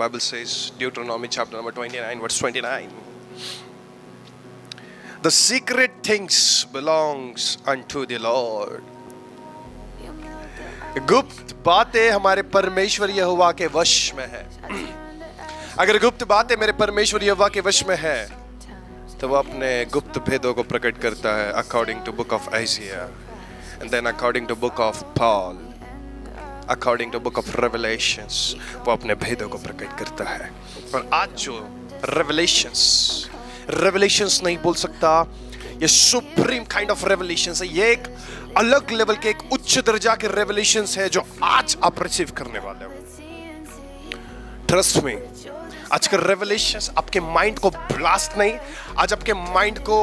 Bible says, Deuteronomy chapter number 29, verse 29. The secret things belongs unto the Lord. गुप्त बातें हमारे परमेश्वर यहोवा के वश में है. अगर गुप्त बातें मेरे परमेश्वर यहोवा के वश में है, तो वो अपने गुप्त भेदों को प्रकट करता है, according to book of Isaiah, and then according to book of Paul, according to book of Revelations, वो अपने भेदों को प्रकट करता है. और आज जो Revelations नहीं बोल सकता, ये सुप्रीम काइंड ऑफ रेवलेशंस है. ये एक अलग लेवल के, एक उच्च दर्जा के रेवलेशंस है जो आज आप रिसीव करने वाले हो. ट्रस्ट मी, आज के रेवलेशंस आपके माइंड को ब्लास्ट नहीं, आज आपके माइंड को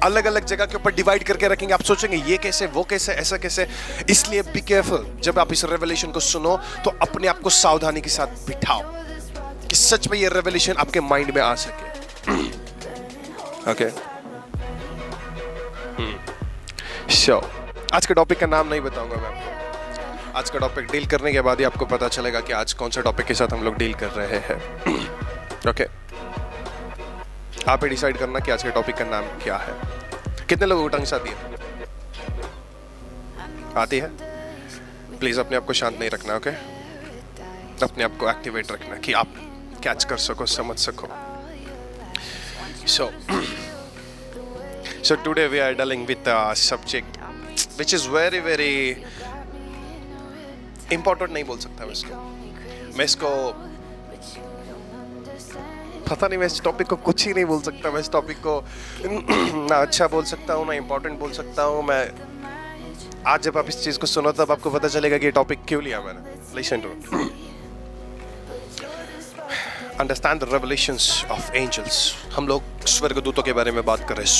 अलग अलग जगह के ऊपर डिवाइड करके रखेंगे. आप सोचेंगे ये कैसे, वो कैसे, ऐसा कैसे. इसलिए बी केयरफुल. जब आप इस रेवलेशन को सुनो तो अपने आप को सावधानी के साथ बिठाओ कि सच में ये रेवलेशन आपके माइंड में आ सके. ओके, सो आज के टॉपिक का नाम नहीं बताऊंगा मैं आपको. आज का टॉपिक डील करने के बाद ही आपको पता चलेगा कि आज कौन सा टॉपिक के साथ हम लोग डील कर रहे हैं. ओके, आप ही डिसाइड करना कि आज के टॉपिक का नाम क्या है. कितने लोगों को टंग्स आती है? आती है? प्लीज अपने आप को शांत नहीं रखना. ओके, अपने आप को एक्टिवेट रखना कि आप कैच कर सको, समझ सको. So today we are dealing with a subject which is very very important. नहीं बोल सकता मैं इसको पता नहीं, मैं इस टॉपिक को कुछ ही नहीं बोल सकता. मैं इस टॉपिक को ना अच्छा बोल सकता हूँ, ना इम्पोर्टेंट बोल सकता हूँ. मैं आज जब आप इस चीज को सुनो तब आपको पता चलेगा कि ये टॉपिक क्यों लिया मैंने. Listen to, understand the revelations of angels. हम लोग स्वर्गदूतों के बारे में बात कर रहे हैं.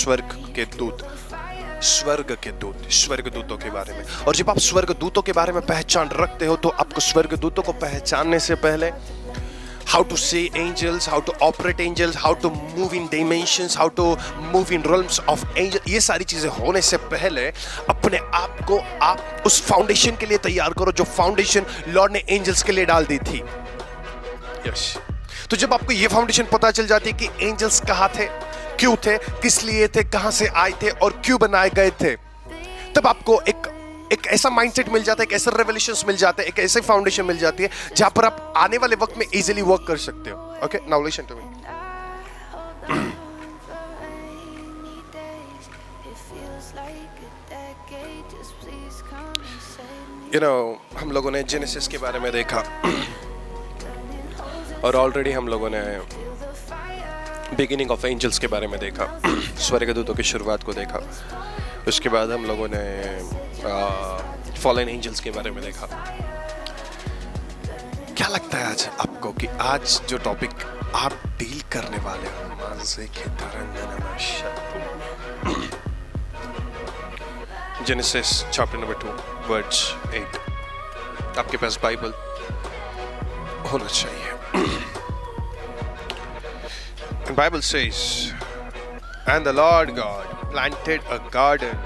स्वर्गदूतों के बारे में. और जब आप स्वर्गदूतों के बारे में पहचान रखते हो तो आपको स्वर्गदूतों को पहचानने से पहले how to see angels, how to operate angels, how to move in dimensions, how to move in realms of angel, ये सारी चीजें होने से पहले अपने आप को आप उस फाउंडेशन के लिए तैयार करो जो फाउंडेशन लॉर्ड ने एंजल्स के लिए डाल दी थी. यस, तो जब आपको ये फाउंडेशन पता चल जाती है कि एंजल्स कहाँ थे, क्यों थे, किस लिए थे, कहां से आए थे और क्यों बनाए गए थे, तब आपको एक ऐसा माइंडसेट मिल जाता है, एक ऐसा रेवलेशंस मिल जाता है, एक ऐसे फाउंडेशन मिल जाती है जहां पर आप आने वाले वक्त में इजीली वर्क कर सकते हो. Okay, now listen to me. You know, हम लोगों ने जेनेसिस के बारे में देखा और ऑलरेडी हम लोगों ने बिगिनिंग ऑफ एंजल्स के बारे में देखा, स्वर्गदूतों की शुरुआत को देखा. उसके बाद हम लोगों ने फॉलन एंजल्स के बारे में देखा. क्या लगता है आज आपको कि आज जो टॉपिक आप डील करने वाले हो, जेनेसिस चैप्टर नंबर 2 वर्स 8. आपके पास बाइबल होना चाहिए. The Bible says, and the Lord God planted a garden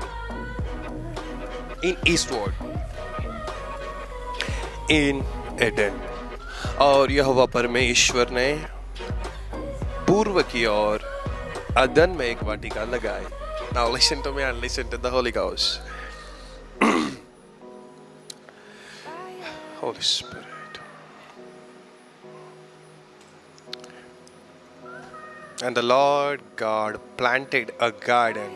in eastward in Eden. और यहोवा परमेश्वर ने पूर्व की ओर अदन में एक वाटिका लगाई. Now listen to me and listen to the Holy Ghost. Holy Spirit. And the Lord God planted a garden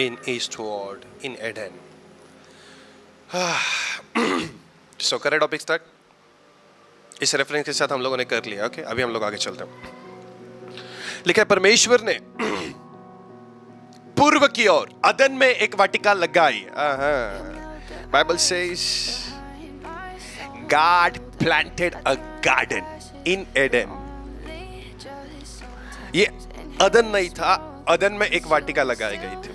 in eastward in Eden. So करें टॉपिक स्टार्ट. इस रेफरेंस के साथ हम लोगों ने कर लिया. ओके, अभी हम लोग आगे चलते हैं. लिखा है, परमेश्वर ने पूर्व की ओर अदन में एक वाटिका लगाई. Bible says God planted a garden in Eden. ये अदन नहीं था, अदन में एक वाटिका लगाई गई थी.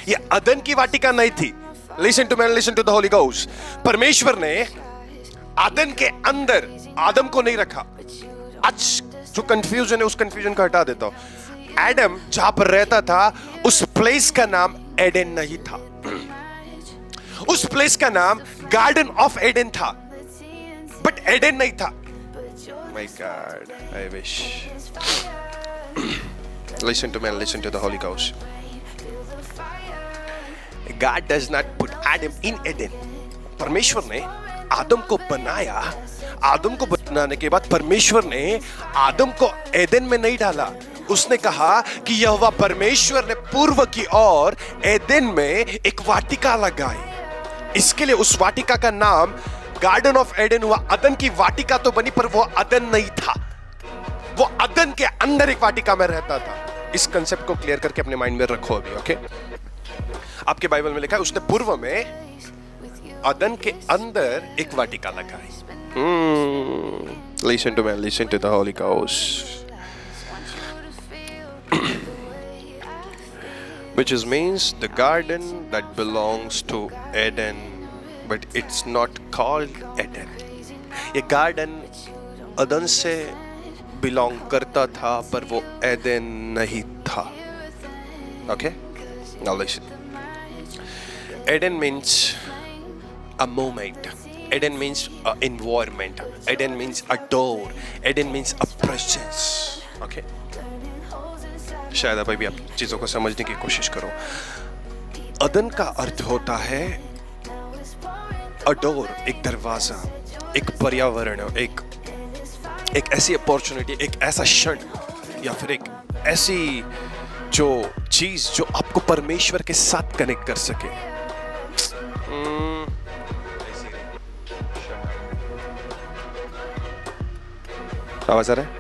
ये अदन की वाटिका नहीं थी. Listen to me, listen to the holy ghost. परमेश्वर ने अदन के अंदर आदम को नहीं रखा. आज जो कंफ्यूजन है उस कंफ्यूजन को हटा देता हूं. एडम जहां पर रहता था उस प्लेस का नाम एडन नहीं था. उस प्लेस का नाम गार्डन ऑफ एडन था, बट एडन नहीं था. My God, I wish. Listen to me and listen to the Holy Ghost. God does not put Adam in Eden. परमेश्वर ने आदम को बनाया, आदम को बनाने के बाद परमेश्वर ने आदम को एदन में नहीं डाला। उसने कहा कि यहोवा परमेश्वर ने पूर्व की ओर एदन में एक वाटिका लगाई। इसके लिए उस वाटिका का नाम गार्डन ऑफ एडन हुआ। अदन की वाटिका तो बनी पर वो अदन नहीं था, वो अदन के अंदर एक वाटिका में रहता था। इस कंसेप्ट को क्लियर करके अपने माइंड में रखो अभी, ओके? आपके बाइबल में लिखा है उसने पूर्व में अदन के अंदर एक वाटिका लगाई। Listen to me, listen to the Holy Ghost. Which means the garden that belongs to Eden, but it's not called Eden. ये गार्डन अदन से बिलोंग करता था पर वो एदन नहीं था। Okay? Now listen. Eden means a moment. Eden means an environment. Eden means a door. Eden means a presence. Okay? शायद अब भी आप चीजों को समझने की कोशिश करो। अदन का अर्थ होता है a door, एक दरवाजा, एक पर्यावरण, एक ऐसी अपॉर्चुनिटी, एक ऐसा क्षण या फिर एक ऐसी जो चीज जो आपको परमेश्वर के साथ कनेक्ट कर सके। आवाज आ रहा है?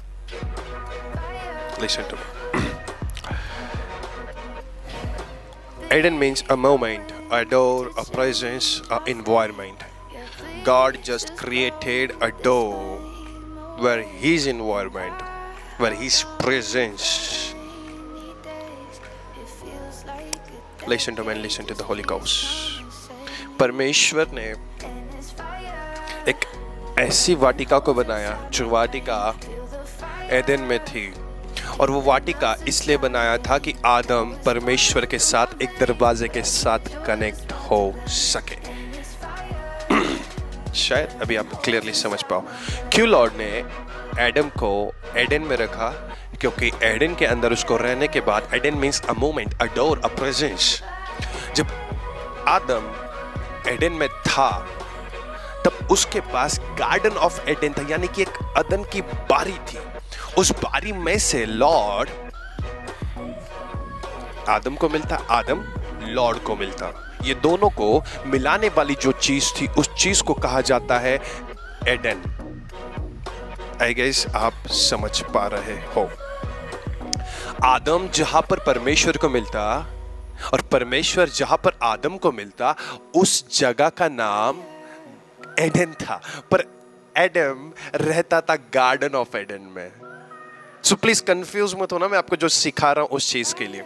Listen to me. Eden means a moment, a door, a presence, an environment. God just created a door where His environment, where His presence. Listen to me and listen to the Holy Ghost. परमेश्वर ने एक ऐसी वाटिका को बनाया जो वाटिका Edan में थी, और वो वाटिका इसलिए बनाया था कि आदम परमेश्वर के साथ एक दरवाजे के साथ कनेक्ट हो सके। शायद अभी आप क्लियरली समझ पाओ क्यों लॉर्ड ने एडम को एडन में रखा, क्योंकि एडन के अंदर उसको रहने के बाद, Eden means a moment, a door, a presence. जब आदम एडन में था तब उसके पास गार्डन ऑफ एडन था, यानी कि एक अदन की बारी थी। उस बारी में से लॉर्ड आदम को मिलता, आदम लॉर्ड को मिलता। ये दोनों को मिलाने वाली जो चीज थी उस चीज को कहा जाता है एडन। आई गेस आप समझ पा रहे हो। आदम जहां पर परमेश्वर को मिलता और परमेश्वर जहां पर आदम को मिलता, उस जगह का नाम एडन था, पर एडम रहता था गार्डन ऑफ एडन में। सो प्लीज कंफ्यूज मत होना, मैं आपको जो सिखा रहा हूं उस चीज के लिए।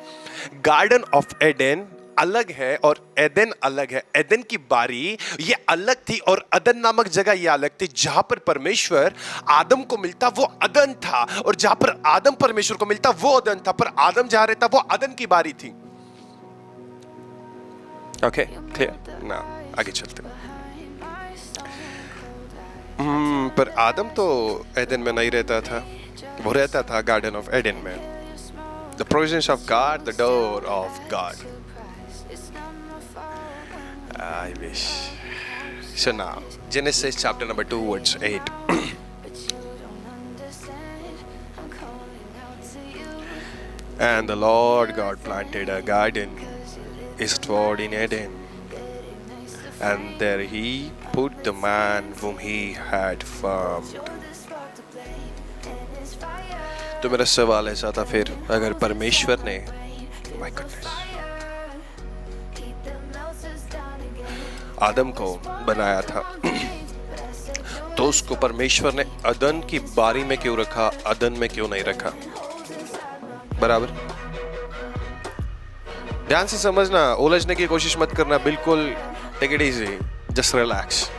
गार्डन ऑफ एडन अलग है और एदन अलग है। एदन की बारी ये अलग थी और अदन नामक जगह ये अलग थी। जहां पर परमेश्वर आदम को मिलता वो अदन था, और जहां पर आदम परमेश्वर को मिलता वो अदन था, पर आदम जहां रहता वो अदन की बारी थी। ओके, क्लियर ना? आगे चलते हैं। पर आदम तो एदन में नहीं रहता था, वो रहता था गार्डन ऑफ एडन में। The presence of God, the door of God. I wish. So now, Genesis chapter number 2, verse 8. And the Lord God planted a garden eastward in Eden, and there He put the man whom He had formed. तो मेरा सवाल ऐसा था, फिर अगर परमेश्वर ने, my goodness, आदम को बनाया था तो उसको परमेश्वर ने अदन की बारी में क्यों रखा, अदन में क्यों नहीं रखा? बराबर? ध्यान से समझना, उलझने की कोशिश मत करना, बिल्कुल take it easy, just relax.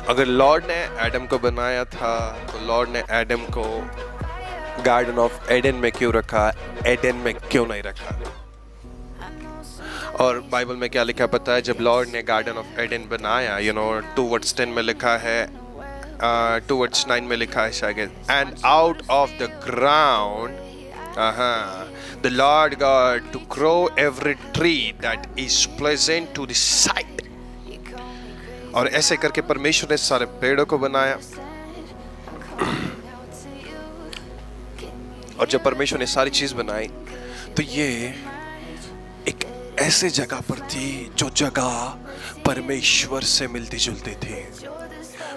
अगर लॉर्ड ने एडम को बनाया था तो लॉर्ड ने एडम को गार्डन ऑफ एडन में क्यों रखा, एडन में क्यों नहीं रखा? और बाइबल में क्या लिखा पता है? जब लॉर्ड ने गार्डन ऑफ एडन बनाया, 2:10 में लिखा है, टूवर्ड्स 9 में लिखा है शायद, and out of the ground the lord God to grow every tree that is pleasant to the sight. और ऐसे करके परमेश्वर ने सारे पेड़ों को बनाया। और जब परमेश्वर ने सारी चीज बनाई तो ये एक ऐसे जगह पर थी जो जगह परमेश्वर से मिलती जुलती थी,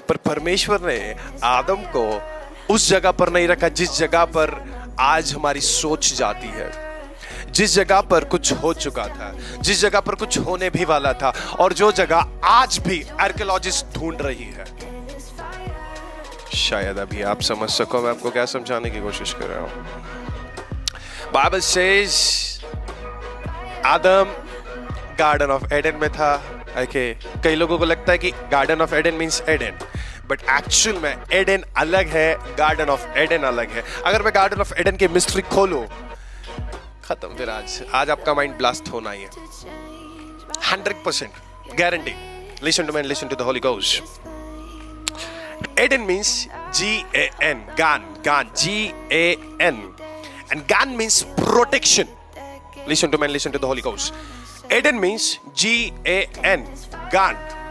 पर परमेश्वर ने आदम को उस जगह पर नहीं रखा जिस जगह पर आज हमारी सोच जाती है, जिस जगह पर कुछ हो चुका था, जिस जगह पर कुछ होने भी वाला था, और जो जगह आज भी आर्कियोलॉजिस्ट ढूंढ रही है। शायद अभी आप समझ सको मैं आपको क्या समझाने की कोशिश कर रहा हूं। बाइबल सेज आदम गार्डन ऑफ एडन में था। कई लोगों को लगता है कि garden of Eden means Eden, but actual में एडन अलग है, गार्डन ऑफ एडन अलग है। अगर मैं गार्डन ऑफ एडन की मिस्ट्री खोलूं, खत्म फिर आज आपका माइंड ब्लास्ट होना ही है 100% guarantee. Listen to me, listen to the holy ghost. Eden means G-A-N, Gan, G-A-N, and Gan means protection. Listen to me, listen to the Holy Ghost. Eden means G-A-N,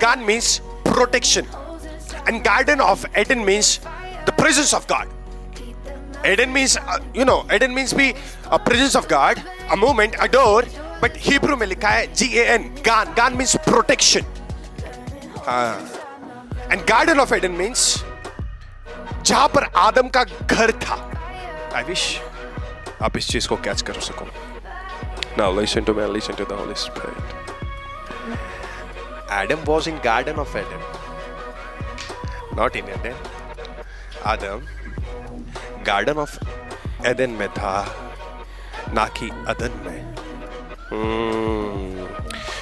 Gan means protection, and Garden of Eden means the presence of God. Eden means, Eden means be a presence of God, a moment, a door, but Hebrew में लिखा है G-A-N, Gan means protection. And Garden of Eden means जहां पर आदम का घर था। I wish आप इस चीज को कैच कर सको। Now listen to me, listen to the Holy Spirit. Adam was in Garden of Eden, not in Eden. Adam Garden of Eden में था, ना कि अदन में।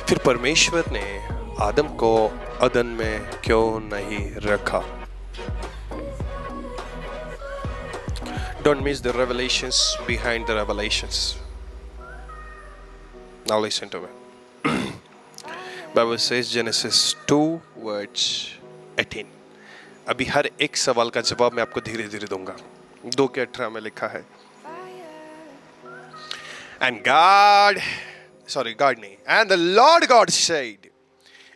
फिर परमेश्वर ने आदम को अदन में क्यों नहीं रखा? Don't miss the revelations behind the revelations. Now listen to me. Bible says Genesis 2 verse 18. अभी हर एक सवाल का जवाब मैं आपको धीरे धीरे दूंगा। 2 के 18 में लिखा है, and God नहीं, and the Lord God said,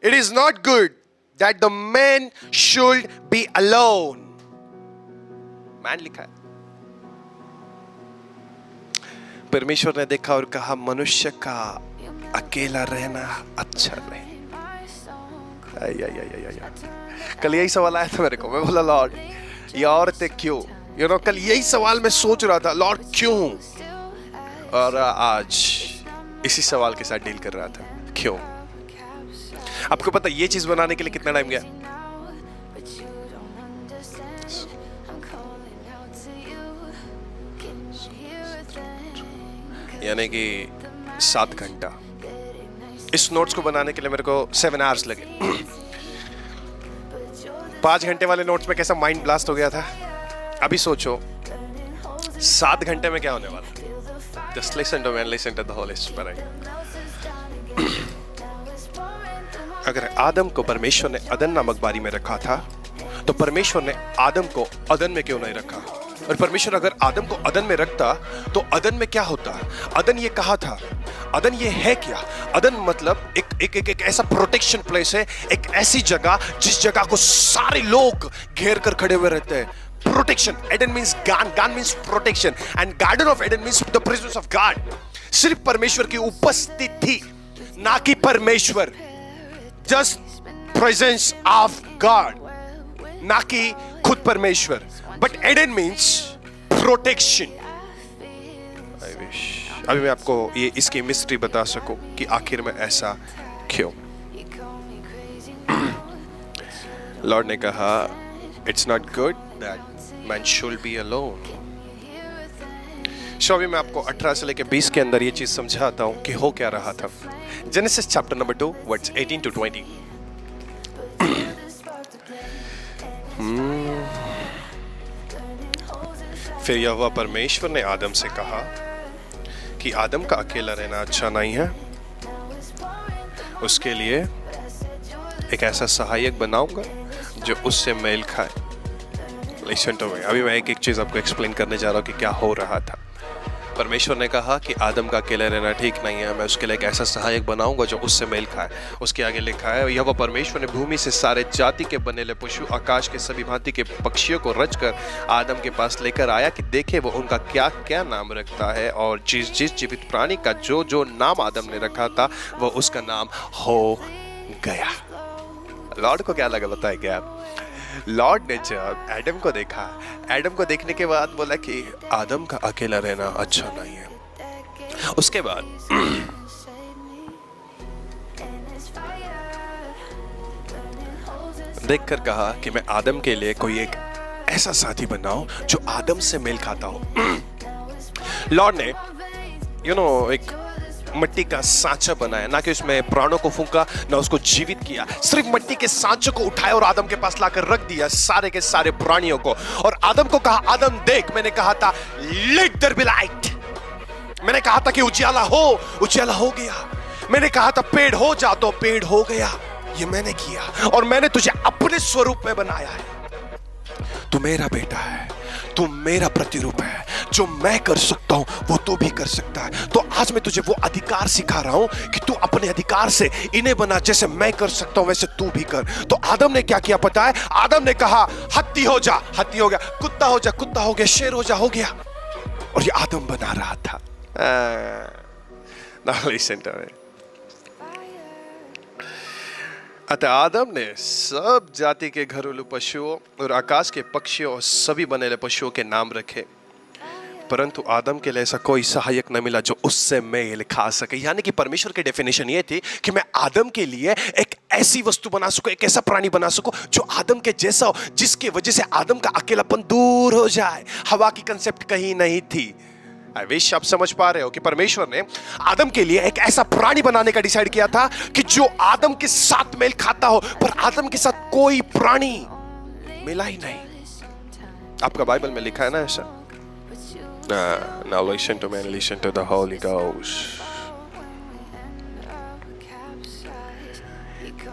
it is not good that the man should be alone. Man लिखा है। परमेश्वर ने देखा और कहा मनुष्य का अकेला रहना अच्छा नहीं। कल यही सवाल आया था मेरे को, मैं बोला लॉर्ड ये औरतें क्यों? कल यही सवाल मैं सोच रहा था, लॉर्ड क्यों? और आज इसी सवाल के साथ डील कर रहा था, क्यों? आपको पता ये चीज बनाने के लिए कितना टाइम गया? यानी कि 7 घंटा। इस नोट्स को बनाने के लिए मेरे को 7 आवर्स लगे। 5 घंटे वाले नोट्स में कैसा माइंड ब्लास्ट हो गया था। अभी सोचो 7 घंटे में क्या होने वाला। Just listen to me and listen to the Holy Spirit. अगर आदम को परमेश्वर ने अदन नामक बारी में रखा था, तो परमेश्वर ने आदम को अदन में क्यों नहीं रखा? और परमेश्वर अगर आदम को अदन में रखता तो अदन में क्या होता? अदन ये कहा था, अदन ये है क्या? अदन मतलब एक ऐसा प्रोटेक्शन प्लेस है, एक ऐसी जगह जिस जगह को सारे लोग घेर कर खड़े हुए रहते हैं। Protection. Eden means Gan means protection, and Garden of Eden means the presence of God. सिर्फ परमेश्वर की उपस्थिति, ना कि परमेश्वर, just presence of God, ना कि खुद परमेश्वर। But Eden means protection. I wish अभी मैं आपको ये इसकी मिस्ट्री बता सकूं कि आखिर में ऐसा क्यों। लॉर्ड ने कहा It's not good that man should be alone. अभी मैं आपको 18 से लेकर 20 के अंदर ये चीज समझाता हूं कि हो क्या रहा था। Genesis chapter number 2 verse 18 to 20. फिर यहोवा परमेश्वर ने आदम से कहा कि आदम का अकेला रहना अच्छा नहीं है, उसके लिए एक ऐसा सहायक बनाऊंगा जो उससे मेल खाए। लिसन टू मी, अभी मैं एक एक चीज आपको एक्सप्लेन करने जा रहा हूँ कि क्या हो रहा था। परमेश्वर ने कहा कि आदम का अकेले रहना ठीक नहीं है, मैं उसके लिए एक ऐसा सहायक बनाऊंगा जो उससे मेल खाए। उसके आगे लिखा है, यह परमेश्वर ने भूमि से सारे जाति के बनेले पशु, आकाश के सभी भांति के पक्षियों को रचकर आदम के पास लेकर आया कि देखे वो उनका क्या क्या नाम रखता है। और जिस जिस जीवित प्राणी का जो जो नाम आदम ने रखा था वो उसका नाम हो गया। लॉर्ड को क्या लगा बताया क्या? लॉर्ड ने जब एडम को देखा, एडम को देखने के बाद बोला कि आदम का अकेला रहना अच्छा नहीं है। उसके बाद देखकर कहा कि मैं आदम के लिए कोई एक ऐसा साथी बनाऊं जो आदम से मेल खाता हो। लॉर्ड ने एक मिट्टी का सांचा बनाया, ना कि उसमें प्राणों को फूंका, ना उसको जीवित किया, सिर्फ मिट्टी के सांचे को उठाया और आदम के पास लाकर रख दिया, सारे के सारे प्राणियों को। और आदम को कहा, आदम देख, मैंने कहा था लेट देयर बी लाइट, मैंने कहा था कि उजाला हो, उजाला हो गया। मैंने कहा था पेड़ हो जा, तो पेड़ हो गया। ये मैंने किया और मैंने तुझे अपने स्वरूप में बनाया है। तू मेरा बेटा है, तू मेरा प्रतिरूप है। जो मैं कर सकता हूं वो तू भी कर सकता है। तो आज मैं तुझे वो अधिकार सिखा रहा हूं कि तू अपने अधिकार से इन्हें बना, जैसे मैं कर सकता हूं वैसे तू भी कर। तो आदम ने क्या किया पता है? आदम ने कहा हाथी हो जा, हाथी हो गया, कुत्ता हो जा, कुत्ता हो गया, शेर हो जा, हो गया। और ये आदम बना रहा था। अतः आदम ने सब जाति के घरेलू पशुओं और आकाश के पक्षियों और सभी बनेले पशुओं के नाम रखे, परंतु आदम के लिए ऐसा कोई सहायक न मिला जो उससे मेल खा सके। यानी कि परमेश्वर की डेफिनेशन ये थी कि मैं आदम के लिए एक ऐसी वस्तु बना सकूं, एक ऐसा प्राणी बना सकूं जो आदम के जैसा हो, जिसकी वजह से आदम का अकेलापन दूर हो जाए। हवा की कंसेप्ट कहीं नहीं थी। आई विश आप समझ पा रहे हो कि परमेश्वर ने आदम के लिए एक ऐसा प्राणी बनाने का डिसाइड किया था कि जो आदम के साथ मेल खाता हो, पर आदम के साथ कोई प्राणी मिला ही नहीं। आपका बाइबल में लिखा है ना ऐसा? Now listen to me and listen to the Holy Ghost.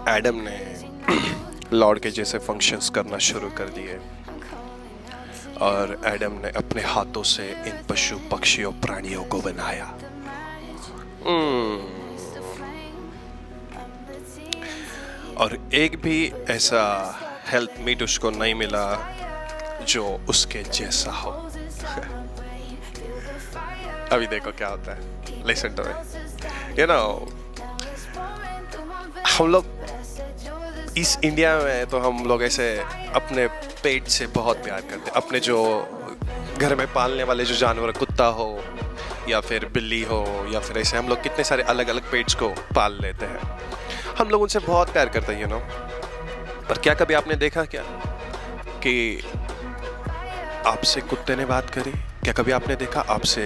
Adam ने लॉर्ड के जैसे फंक्शंस करना शुरू कर दिए और एडम ने अपने हाथों से इन पशु पक्षियों प्राणियों को बनाया। और एक भी ऐसा हेल्प मीट उसको नहीं मिला जो उसके जैसा हो। अभी देखो क्या होता है। Listen to me. हम लोग इस इंडिया में तो हम लोग ऐसे अपने पेट से बहुत प्यार करते हैं। अपने जो घर में पालने वाले जो जानवर, कुत्ता हो या फिर बिल्ली हो या फिर ऐसे, हम लोग कितने सारे अलग अलग पेट्स को पाल लेते हैं। हम लोग उनसे बहुत प्यार करते हैं पर क्या कभी आपने देखा क्या कि आपसे कुत्ते ने बात करी? क्या कभी आपने देखा आपसे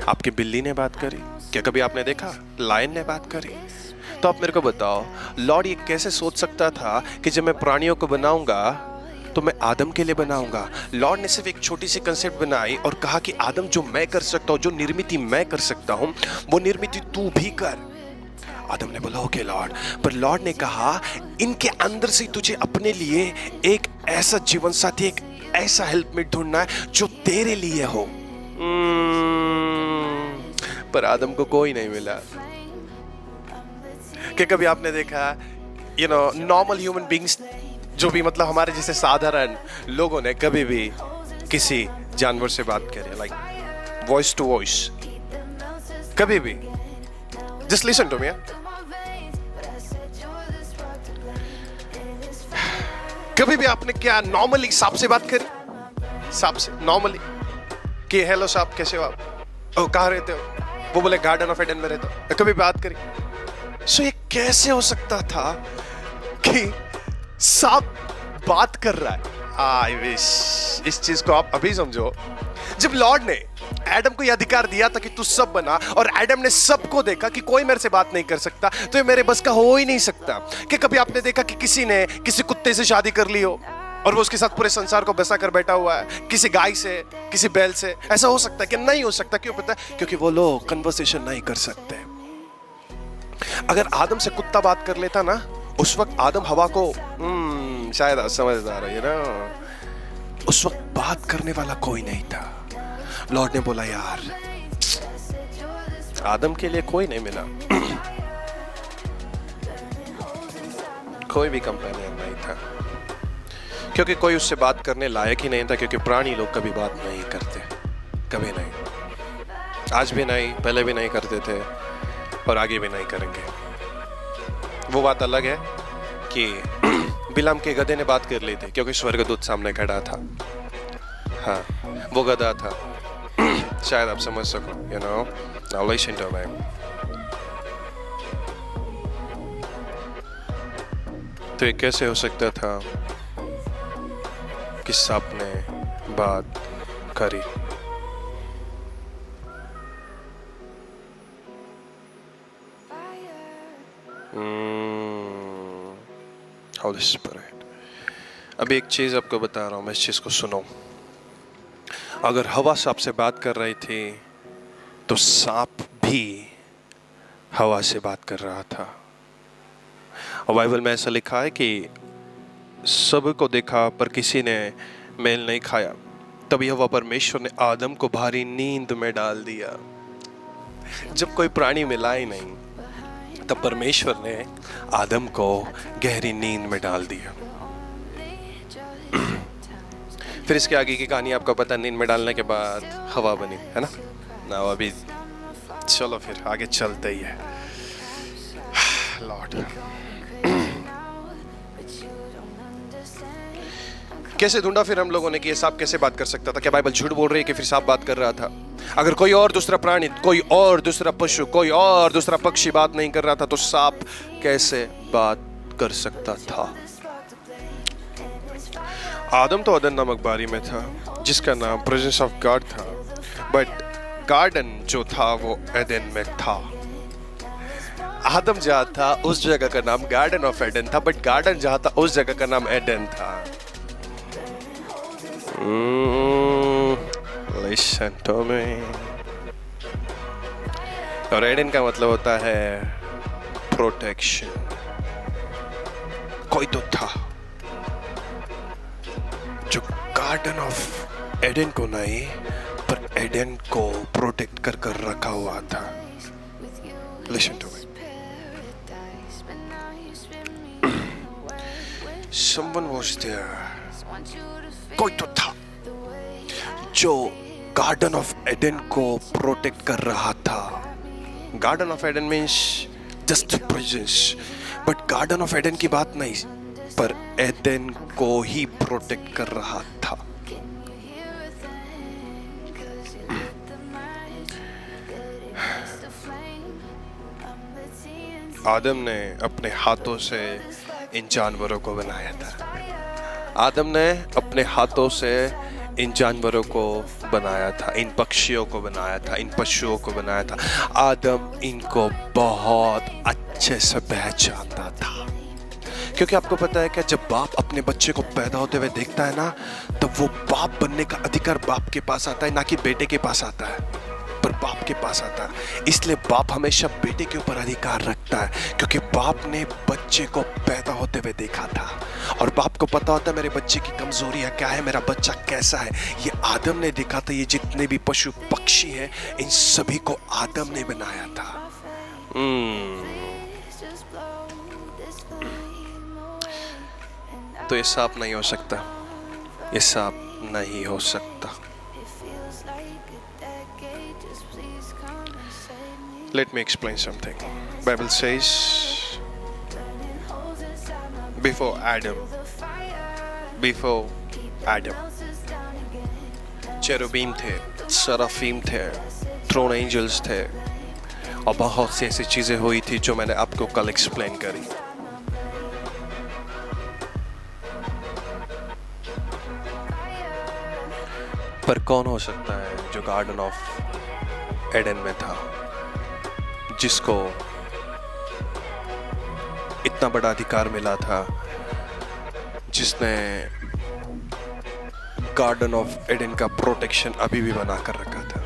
आपकी बिल्ली ने बात करी? क्या कभी आपने देखा लायन ने बात करी? तो आप मेरे को बताओ, लॉर्ड ये कैसे सोच सकता था कि जब मैं प्राणियों को बनाऊंगा तो मैं आदम के लिए बनाऊंगा? लॉर्ड ने सिर्फ एक छोटी सी कंसेप्ट बनाई और कहा कि आदम, जो मैं कर सकता हूं, जो निर्मिति मैं कर सकता हूं, वो निर्मिति तू भी कर। आदम ने बोला ओके लॉर्ड, पर लॉर्ड ने कहा इनके अंदर से तुझे अपने लिए एक ऐसा जीवन साथी, एक ऐसा हेल्पमेट ढूंढना है जो तेरे लिए हो। पर आदम को कोई नहीं मिला। कि कभी आपने देखा नॉर्मल ह्यूमन बीइंग्स, जो भी मतलब हमारे जैसे साधारण लोगों ने कभी भी किसी जानवर से बात करी, लाइक वॉइस टू वॉइस, कभी भी? Just listen to me. कभी भी आपने क्या नॉर्मली सांप से बात करी? सांप से नॉर्मली कि हेलो सांप, कैसे हो आप? ओ, कहाँ रहते हो? वो बोले गार्डन ऑफ एडन में रहता हूं। कभी बात करी? सो ये कैसे हो सकता था कि सांप बात कर रहा है? आई विश इस चीज को आप अभी समझो। जब लॉर्ड ने एडम को यह अधिकार दिया था कि तू सब बना, और एडम ने सबको देखा कि कोई मेरे से बात नहीं कर सकता, तो ये मेरे बस का हो ही नहीं सकता। कि कभी आपने देखा कि किसी ने किसी कुत्ते से शादी कर ली हो और वो उसके साथ पूरे संसार को बसा कर बैठा हुआ है, किसी गाय से, किसी बैल से? ऐसा हो सकता है कि नहीं हो सकता? क्यों पता है? क्योंकि वो लोग कन्वर्सेशन नहीं कर सकते। अगर आदम से कुत्ता बात कर लेता ना, उस वक्त आदम हवा को शायद समझदार है उस वक्त बात करने वाला कोई नहीं था। लॉर्ड ने बोला यार आदम के लिए कोई नहीं मिला, कोई भी कंपेनियन नहीं था, क्योंकि कोई उससे बात करने लायक ही नहीं था, क्योंकि प्राणी लोग कभी बात नहीं करते, कभी नहीं, आज भी नहीं, पहले भी नहीं करते थे और आगे भी नहीं करेंगे। वो बात अलग है कि बिलाम के गधे ने बात कर ली थी, क्योंकि स्वर्गदूत सामने खड़ा था। हाँ, वो गधा था। शायद आप समझ सको, you know, now listen to me. तो ये कैसे हो सकता था कि सांप ने बात करी? Holy Spirit. अभी एक चीज आपको बता रहा हूं, मैं इस चीज को सुनो। अगर हवा सांप से बात कर रही थी तो सांप भी हवा से बात कर रहा था। और बाइबल में ऐसा लिखा है कि सबको देखा पर किसी ने मेल नहीं खाया, तभी हवा परमेश्वर ने आदम को भारी नींद में डाल दिया। जब कोई प्राणी मिला ही नहीं तब परमेश्वर ने आदम को गहरी नींद में डाल दिया। फिर इसके आगे की कहानी आपको पता, नींद में डालने के बाद हवा बनी, है ना? ना अभी चलो फिर आगे चलते ही है। लॉर्ड कैसे ढूंढा फिर हम लोगों ने कि ये सांप कैसे बात कर सकता था? क्या बाइबल झूठ बोल रही है कि फिर सांप बात कर रहा था? अगर कोई और दूसरा प्राणी, कोई और दूसरा पशु, कोई और दूसरा पक्षी बात नहीं कर रहा था तो सांप कैसे बात कर सकता था? आदम तो अदन नामक बारी में था जिसका नाम प्रेजेंस ऑफ गॉड था, बट गार्डन जो था वो एडन में था। आदम जहाँ था उस जगह का नाम गार्डन ऑफ एडन था, बट गार्डन जहाँ था उस जगह का नाम एडन था। Listen to me. और एडन का मतलब होता है प्रोटेक्शन। कोई तो था जो गार्डन ऑफ एडन को नहीं पर एडन को प्रोटेक्ट कर कर रखा हुआ था। Listen to me. Someone was there. कोई तो था जो गार्डन ऑफ एडन को प्रोटेक्ट कर रहा था। Garden of Eden means just presence, but garden of Eden की बात नहीं, पर एडन को ही प्रोटेक्ट कर रहा था। आदम ने अपने हाथों से इन जानवरों को बनाया था। आदम ने अपने हाथों से इन जानवरों को बनाया था, इन पक्षियों को बनाया था, इन पशुओं को बनाया था। आदम इनको बहुत अच्छे से पहचानता था, क्योंकि आपको पता है क्या, जब बाप अपने बच्चे को पैदा होते हुए देखता है ना, तब वो बाप बनने का अधिकार बाप के पास आता है, ना कि बेटे के पास आता है, पर बाप के पास आता है। इसलिए बाप हमेशा बेटे के ऊपर अधिकार रखता है, क्योंकि बाप ने बच्चे को पैदा होते हुए देखा था और बाप को पता होता है मेरे बच्चे की कमजोरियां क्या है, मेरा बच्चा कैसा है। ये आदम ने देखा था। ये जितने भी पशु पक्षी हैं, इन सभी को आदम ने बनाया था। तो ये सांप नहीं हो सकता, ये सांप नहीं हो सकता। Let me explain something. Bible says before Adam चेरुबीम थे, सराफीम थे, थ्रोन एंजल्स थे और बहुत सी ऐसी चीजें हुई थी जो मैंने आपको कल एक्सप्लेन करी। पर कौन हो सकता है जो गार्डन ऑफ एडन में था, जिसको इतना बड़ा अधिकार मिला था, जिसने गार्डन ऑफ एडन का प्रोटेक्शन अभी भी बना कर रखा था।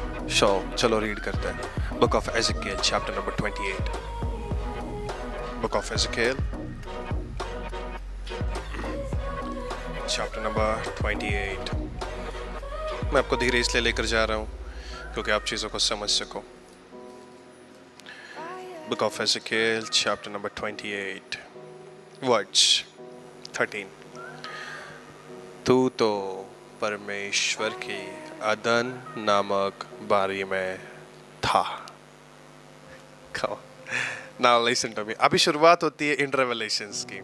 चलो रीड करते हैं। Book of Ezekiel chapter number 28। Book of Ezekiel chapter number 28। मैं आपको धीरे इसलिए लेकर जा रहा हूँ क्योंकि आप चीज़ों को समझ सको। Book of Ezekiel, chapter number 28, words 13. तू तो परमेश्वर की अदन नामक बारी में था। Now listen to me. अभी शुरुआत होती है इन रेवलेशंस की।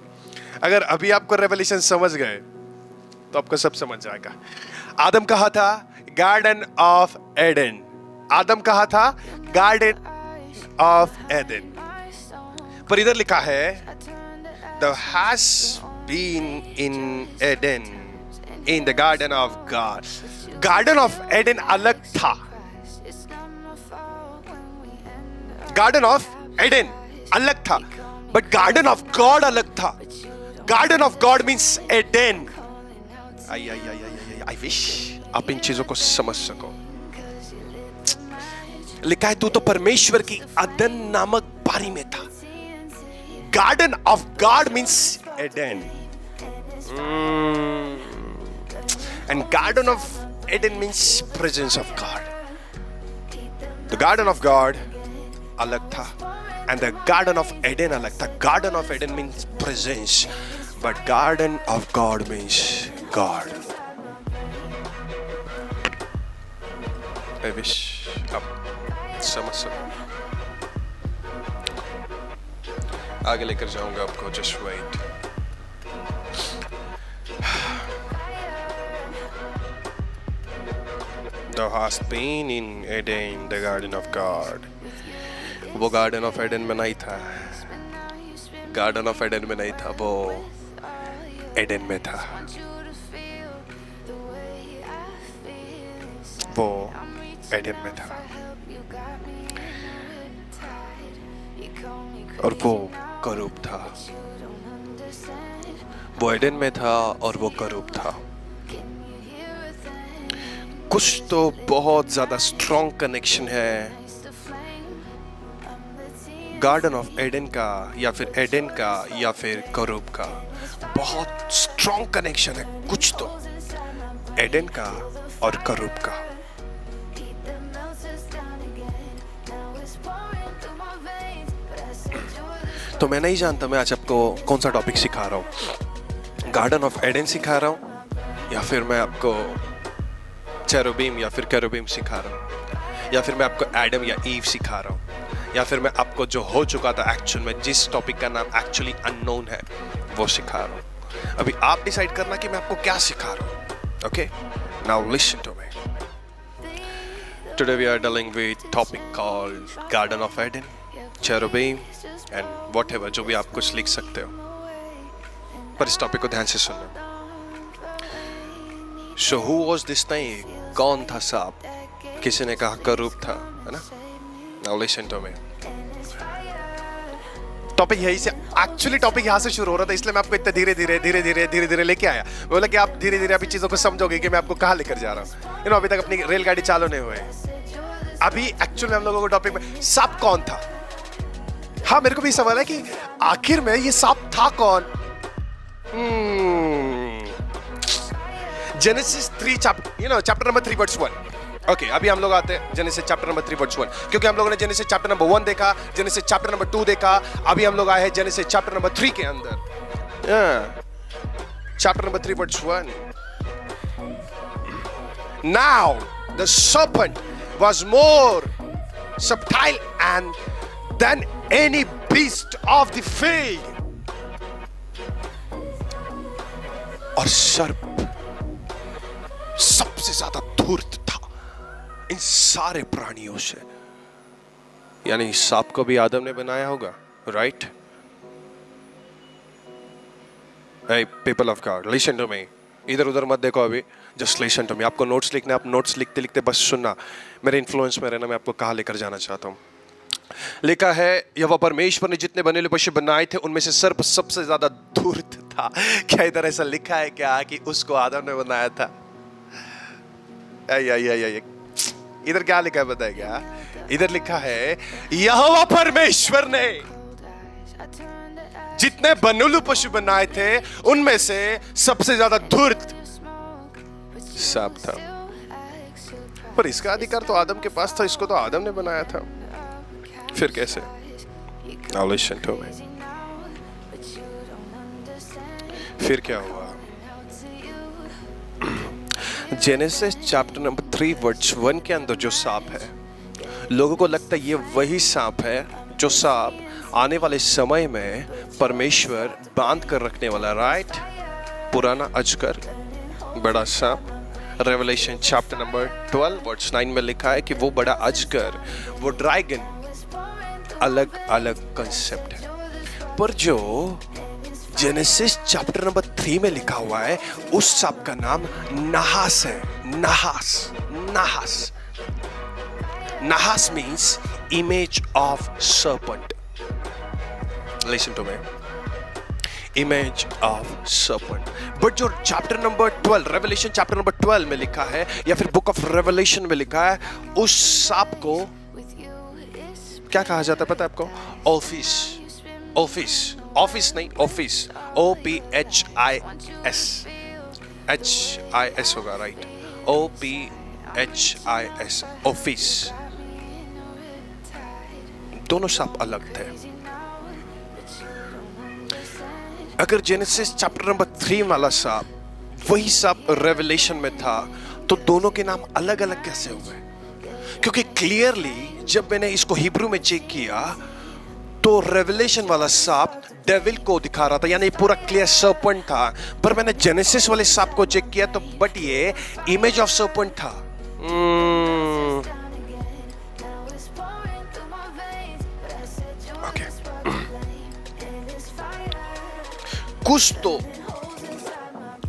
अगर अभी आपको रेवलेशन समझ गए तो आपको सब समझ जाएगा। आदम कहा था गार्डन ऑफ एडन। आदम कहा था गार्डन ऑफ एडन, पर इधर लिखा है the has been in Eden in the garden of God. Garden of Eden अलग था। गार्डन ऑफ एडन अलग था, बट गार्डन ऑफ गॉड अलग था। Garden of God means Eden. I wish आप इन चीजों को समझ सको। लिखा है तू तो परमेश्वर की अदन नामक बारी में था। Garden of God means Eden, and garden of Eden means presence of God. The garden of God अलग था and the garden of Eden अलग था। garden of Eden means presence, but garden of God means God. I wish आप समझ सको। आगे लेकर जाऊंगा आपको, just wait. Thou hast been in Eden, the garden of God. वो गार्डन ऑफ एडन में नहीं था। गार्डन ऑफ एडन में नहीं था, वो एडन में था। वो एडन में था और वो करूब था। वो एडन में था और वो करूब था। कुछ तो बहुत ज्यादा स्ट्रॉन्ग कनेक्शन है गार्डन ऑफ एडन का या फिर एडन का या फिर करूब का। बहुत स्ट्रॉन्ग कनेक्शन है कुछ तो एडन का और करूब का। तो मैं नहीं जानता मैं आज आपको कौन सा टॉपिक सिखा रहा हूँ। गार्डन ऑफ एडन सिखा रहा हूँ या फिर मैं आपको चेरुबीम या फिर केरुबीम सिखा रहा हूँ या फिर मैं आपको एडम या ईव सिखा रहा हूँ या फिर मैं आपको जो हो चुका था एक्चुअल में, जिस टॉपिक का नाम एक्चुअली अननोन है, वो सिखा रहा हूँ। अभी आप डिसाइड करना कि मैं आपको क्या सिखा रहा हूँ। Okay, now listen to me. Today we are dealing with topic called garden of Eden, cherubim and whatever, जो भी आप कुछ लिख सकते हो, पर इस टॉपिक को ध्यान से सुनना। So who was this thing? कौन था सांप? किसी ने कहा करूब था, है ना? Now listen to me. Topic यही से एक्चुअली टॉपिक यहाँ से शुरू हो रहा था, इसलिए मैं आपको इतने धीरे धीरे लेके आया। बोला कि आप धीरे धीरे अभी चीजों को समझोगे कि मैं आपको कहाँ लेकर जा रहा हूँ। अभी तक अपनी रेलगाड़ी चालू नहीं हुए। अभी एक्चुअल में हम लोगों को टॉपिक में सांप कौन था। हाँ, मेरे को भी सवाल है कि आखिर में ये सांप था कौन। Genesis 3 chapter number 3 verse 1। Okay, अभी हम लोग आते हैं जेनेसिस चैप्टर नंबर 3 वर्स 1, क्योंकि हम लोगों ने जेनेसिस चैप्टर नंबर 1 देखा, जेनेसिस चैप्टर नंबर 2 देखा, अभी हम लोग आए हैं जेनेसिस चैप्टर नंबर 3 के अंदर। Chapter number 3 verse 1। Now the serpent was more subtle and than any beast of the field. और सर्प सबसे ज्यादा धूर्त था इन सारे प्राणियों से। यानी सांप को भी आदम ने बनाया होगा, right? Hey, people of God, listen to me. इधर उधर मत देखो अभी, just listen to me. आपको नोट्स लिखने, आप नोट्स लिखते लिखते बस सुनना, मेरे इन्फ्लुएंस में रहना। मैं आपको कहाँ लेकर जाना चाहता हूँ। लिखा है यहोवा परमेश्वर ने जितने बने हुए पशु बनाए थे उनमें से सर्प सबसे ज्यादा धूर्त था। क्या इधर ऐसा लिखा है क्या कि उसको आदम ने बनाया था? इधर क्या लिखा है बताएगा? इधर लिखा है यहोवा परमेश्वर ने जितने बनूलू पशु बनाए थे उनमें से सबसे ज्यादा धूर्त सांप था। पर इसका अधिकार तो आदम के पास था, इसको तो आदम ने बनाया था। फिर कैसे? Now listen to me. फिर क्या हुआ? जेनेसिस चैप्टर नंबर 3 वर्स 1 के अंदर जो सांप है, लोगों को लगता है ये वही सांप है जो सांप आने वाले समय में परमेश्वर बांध कर रखने वाला, राइट? पुराना अजगर, बड़ा सांप। रेवलेशन चैप्टर नंबर 12 वर्स 9 में लिखा है कि वो बड़ा अजगर, वो ड्रैगन, अलग अलग कंसेप्ट है। पर जो जेनेसिस चैप्टर नंबर 3 में लिखा हुआ है, उस सांप का नाम नहास है। Nahash, Nahash, Nahash means image of serpent. Listen to me, image of serpent. But जो chapter number 12, Revelation chapter number 12 में लिखा है, या फिर बुक ऑफ रेवलेशन में लिखा है, उस सांप को क्या कहा जाता है पता है आपको? ऑफिस, ऑफिस, ऑफिस नहीं, ऑफिस, OPHIS, HIS होगा, राइट? OPHIS, office. दोनों सांप अलग थे। अगर जेनेसिस चैप्टर नंबर 3 वाला सांप वही सांप रेवलेशन में था, तो दोनों के नाम अलग अलग कैसे हुए? क्योंकि क्लियरली जब मैंने इसको हिब्रू में चेक किया, तो रेवलेशन वाला सांप डेविल को दिखा रहा था, यानी पूरा क्लियर सर्पेंट था। पर मैंने जेनेसिस वाले सांप को चेक किया, तो बट ये इमेज ऑफ सर्पेंट था। ओके, कुछ तो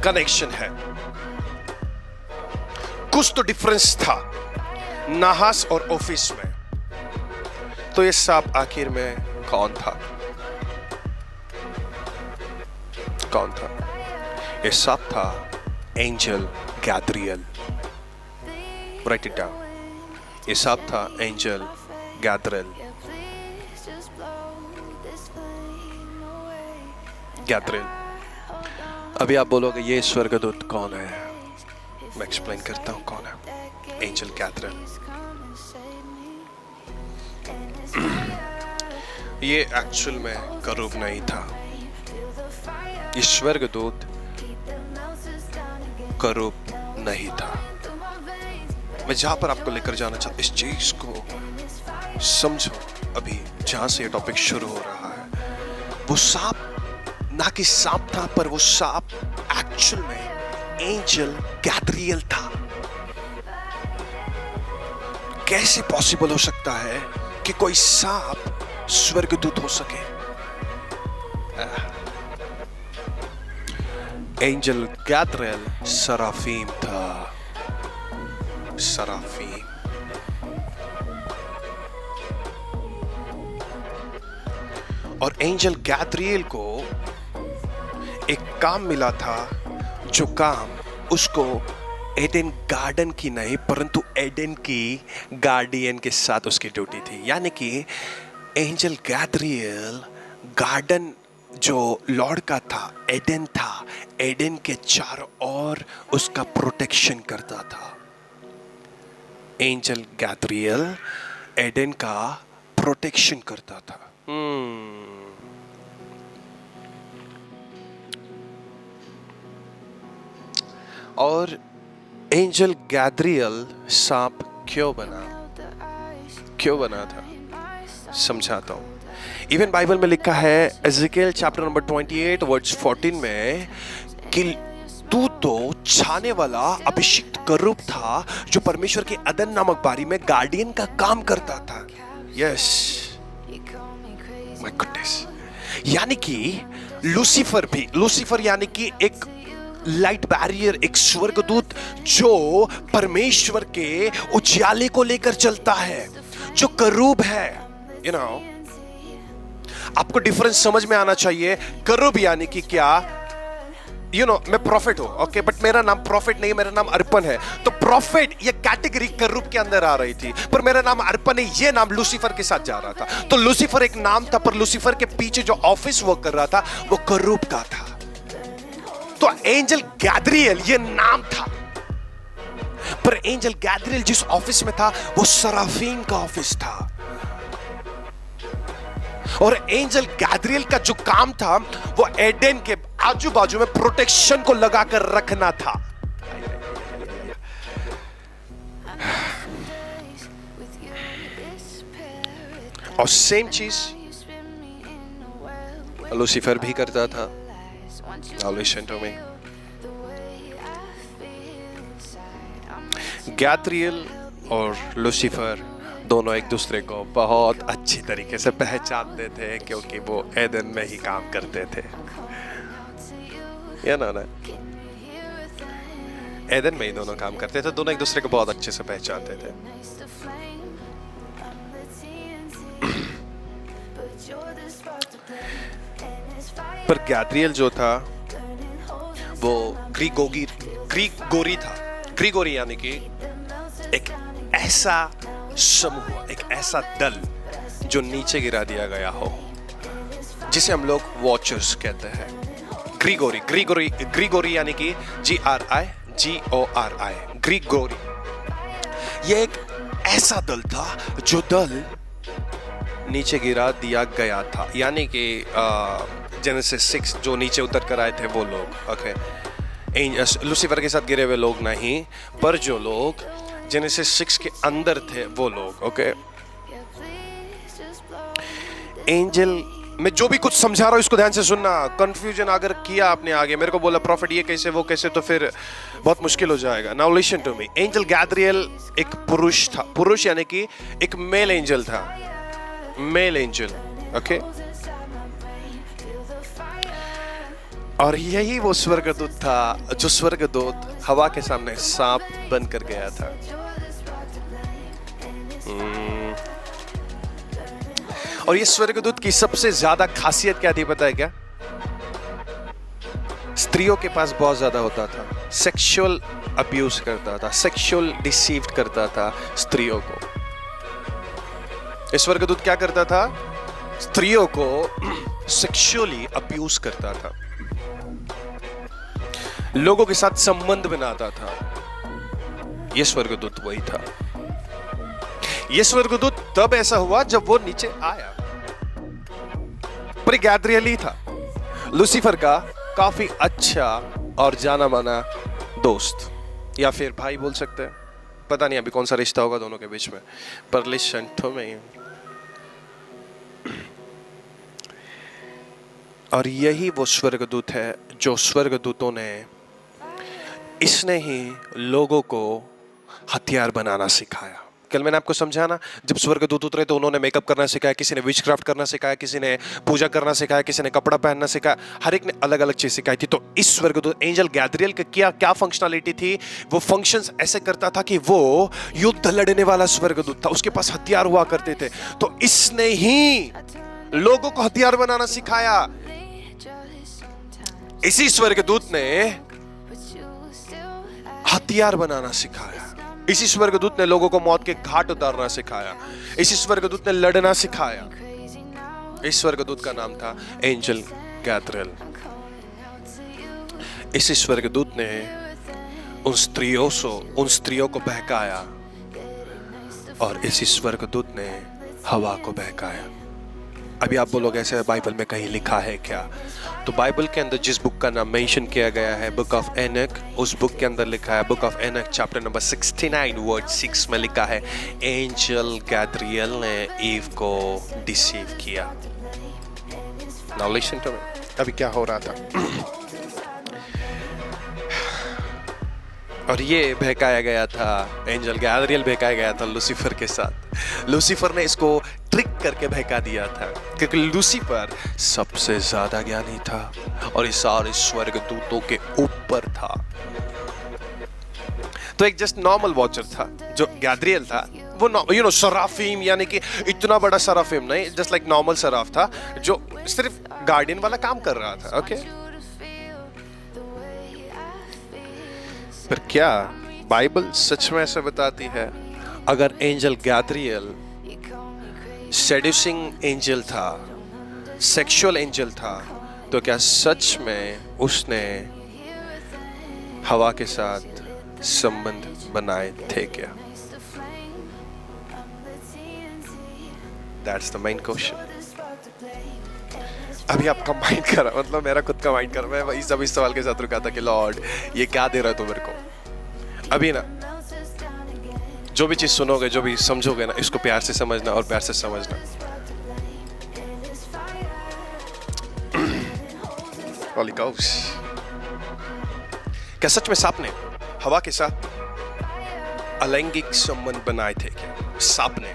कनेक्शन है, कुछ तो डिफरेंस था नहास और ऑफिस में। तो ये सांप आखिर में कौन था? कौन था? ये सांप था angel Gabriel. Right it down. ये सांप था एंजल गैब्रियल। गैब्रियल। अभी आप बोलोगे ये स्वर्गदूत कौन है? मैं एक्सप्लेन करता हूं कौन है एंजल गैब्रियल। ये एक्चुअल में करूब नहीं था। ये स्वर्गदूत करूब नहीं था। मैं जहां पर आपको लेकर जाना चाहता, इस चीज को समझो। अभी जहां से ये टॉपिक शुरू हो रहा है, वो सांप ना कि सांप था, पर वो सांप एक्चुअल में एंजल गैब्रियल था। कैसे पॉसिबल हो सकता है कि कोई सांप स्वर्गदूत हो सके? एंजल गैब्रियल सराफीम था। सराफीम। और एंजल गैब्रियल को एक काम मिला था, जो काम उसको एडन गार्डन की नहीं, परंतु एडन की गार्डियन के साथ उसकी ड्यूटी थी। यानी कि एंजल गैब्रियल गार्डन जो लॉर्ड का था, एडन था, एडन के चारों ओर उसका प्रोटेक्शन करता था। एंजल गैब्रियल एडन का प्रोटेक्शन करता था। और एंजल गैब्रियल सांप क्यों बना? क्यों बना था? समझाता हूं। इवन बाइबल में लिखा है एजेकियल चैप्टर नंबर 28 वर्स 14 में कि तू तो छाने वाला अभिषिक्त करूब था, जो परमेश्वर के अदन नामक बारी में गार्डियन का काम करता था। Yes, my goodness. यानी कि लूसीफर भी, लूसीफर यानी कि एक लाइट बैरियर, एक स्वर्गदूत जो परमेश्वर के उजाले को लेकर चलता है, जो करूब है। यू नो, आपको डिफरेंस समझ में आना चाहिए। करूब यानी कि क्या? यू नो, मैं प्रॉफिट हूं, ओके, बट मेरा नाम प्रॉफिट नहीं, मेरा नाम अर्पण है। तो प्रॉफिट ये कैटेगरी करूब के अंदर आ रही थी, पर मेरा नाम अर्पण है, ये नाम लूसीफर के साथ जा रहा था। तो लूसीफर एक नाम था, पर लूसीफर के पीछे जो ऑफिस वर्क कर रहा था वो करूब का था। तो एंजल गैब्रियल ये नाम था, पर एंजल गैब्रियल जिस ऑफिस में था वो सराफीम का ऑफिस था, और एंजल गैब्रियल का जो काम था वो एडन के आजू बाजू में प्रोटेक्शन को लगाकर रखना था। और सेम चीज लूसीफर भी करता था। Now listen to me. Gabriel और लूसीफर दोनों एक दूसरे को बहुत अच्छी तरीके से पहचानते थे, क्योंकि वो एदन में ही काम करते थे। या ना एदन में ही दोनों काम करते थे, दोनों एक दूसरे को बहुत अच्छे से पहचानते थे। पर गैब्रियल जो था वो ग्रीगोरी था। ग्रीगोरी यानी कि एक ऐसा समूह, एक ऐसा दल जो नीचे गिरा दिया गया हो, जिसे हम लोग वॉचर्स कहते हैं। ग्रीगोरी यानी कि GRIGORI, ग्रीगोरी। ये एक ऐसा दल था जो दल नीचे गिरा दिया गया था, यानी कि जेनेसिस 6 जो नीचे उतर कर आए थे वो लोग, ओके, लूसीफर के साथ गिरे हुए लोग नहीं, पर जो लोग जेनेसिस 6 के अंदर थे वो लोग, ओके। एंजल, मैं जो भी कुछ समझा रहा हूं इसको ध्यान से सुनना। कंफ्यूजन अगर किया आपने आगे मेरे को बोला प्रॉफिट ये कैसे वो कैसे, तो फिर बहुत मुश्किल हो जाएगा। Now listen to me. Angel Gabriel एक पुरुष था, पुरुष यानी कि एक मेल एंजल था, मेल एंजल, ओके। और यही वो स्वर्गदूत था जो स्वर्गदूत हवा के सामने सांप बनकर गया था। और ये स्वर्गदूत की सबसे ज्यादा खासियत क्या थी पता है क्या? स्त्रियों के पास बहुत ज्यादा होता था, सेक्सुअल अब्यूज करता था, सेक्सुअल डिसीव करता था स्त्रियों को। ये स्वर्गदूत क्या करता था? स्त्रियों को सेक्सुअली अब्यूज करता था, लोगों के साथ संबंध बनाता था। यह स्वर्गदूत वही था। यह स्वर्गदूत तब ऐसा हुआ जब वो नीचे आया, पर गैब्रियल ही था, लूसीफर का काफी अच्छा और जाना माना दोस्त या फिर भाई बोल सकते हैं। पता नहीं अभी कौन सा रिश्ता होगा दोनों के बीच में, पर लिसन टू मी। और यही वो स्वर्गदूत है जो स्वर्गदूतों ने, इसने ही लोगों को हथियार बनाना सिखाया। कल मैंने आपको समझा ना, जब स्वर्गदूत उतरे तो उन्होंने मेकअप करना सिखाया, किसी ने विचक्राफ्ट करना सिखाया, किसी ने पूजा करना सिखाया, किसी ने कपड़ा पहनना सिखाया, हर एक ने अलग अलग चीज सिखाई थी। तो इस स्वर्गदूत एंजल गैब्रियल के क्या फंक्शनलिटी थी? वो फंक्शंस ऐसे करता था कि वो युद्ध लड़ने वाला स्वर्गदूत था, उसके पास हथियार हुआ करते थे। तो इसने ही लोगों को हथियार बनाना सिखाया। इसी स्वर्गदूत ने हथियार बनाना सिखाया। इसी स्वर्गदूत ने लोगों को मौत के घाट उतारना सिखाया। इसी स्वर्गदूत ने लड़ना सिखाया। इस स्वर्गदूत का नाम था एंजल गैब्रियल। इसी स्वर्गदूत ने उन स्त्रियों को बहकाया, और इसी स्वर्गदूत ने हवा को बहकाया। अभी आप बोलोगे ऐसे बाइबल में कहीं लिखा है क्या? तो बाइबल के अंदर जिस बुक का नाम मेंशन किया गया है, बुक ऑफ एनक, उस बुक के अंदर लिखा है, Book of Enoch chapter number 69 word 6 में लिखा है, एंजल गैब्रियल ने ईव को डिसीव किया। नाउ लिसन टू मी, अभी क्या हो रहा था? और ये बहकाया गया था, एंजल गैब्रियल बहकाया गया था लूसीफर के साथ। लूसीफर ने इसको ट्रिक करके बहका दिया था, क्योंकि लूसीफर सबसे ज्यादा ज्ञानी था और इस सारे स्वर्गदूतों के ऊपर था। तो एक जस्ट नॉर्मल वॉचर था जो गैब्रियल था, वो सराफीम यानी कि इतना बड़ा सराफीम नहीं, जस्ट लाइक नॉर्मल सराफ था जो सिर्फ गार्डियन वाला काम कर रहा था, ओके। पर क्या बाइबल सच में ऐसा बताती है? अगर एंजल गैब्रियल सेड्यूसिंग एंजल था, सेक्सुअल एंजल था, तो क्या सच में उसने हवा के साथ संबंध बनाए थे क्या? That's the main question. अभी आपका माइंड कर रहा, मतलब मेरा खुद का माइंड कर रहा है। मैं इस सवाल के साथ रुका था कि लॉर्ड ये क्या दे रहा है तू मेरे को। अभी ना जो भी चीज सुनोगे, जो भी समझोगे ना, इसको प्यार से समझना और प्यार से समझना। Holy Ghost. क्या सच में सांप ने हवा के साथ अलैंगिक संबंध बनाए थे क्या? सांप ने।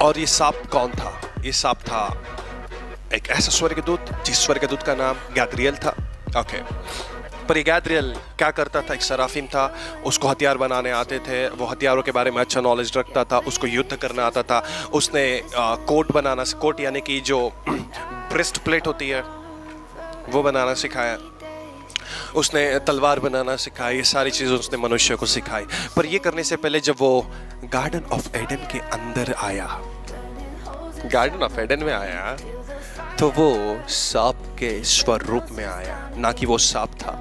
और ये सांप कौन था? ये सांप था एक ऐसा स्वर्गदूत जिस स्वर्गदूत का नाम गैब्रिएल था। ओके। पर ये गैब्रिएल क्या करता था? एक सराफिम था, उसको हथियार बनाने आते थे, वो हथियारों के बारे में अच्छा नॉलेज रखता था, उसको युद्ध करना आता था। उसने कोट बनाना, कोट यानी कि जो ब्रेस्ट प्लेट होती है वो बनाना सिखाया। उसने तलवार बनाना सिखाई। ये सारी चीज़ें उसने मनुष्य को सिखाई। पर ये करने से पहले जब वो गार्डन ऑफ एडन के अंदर आया, गार्डन ऑफ एडन में आया, तो वो सांप के स्वरूप में आया। ना कि वो सांप था,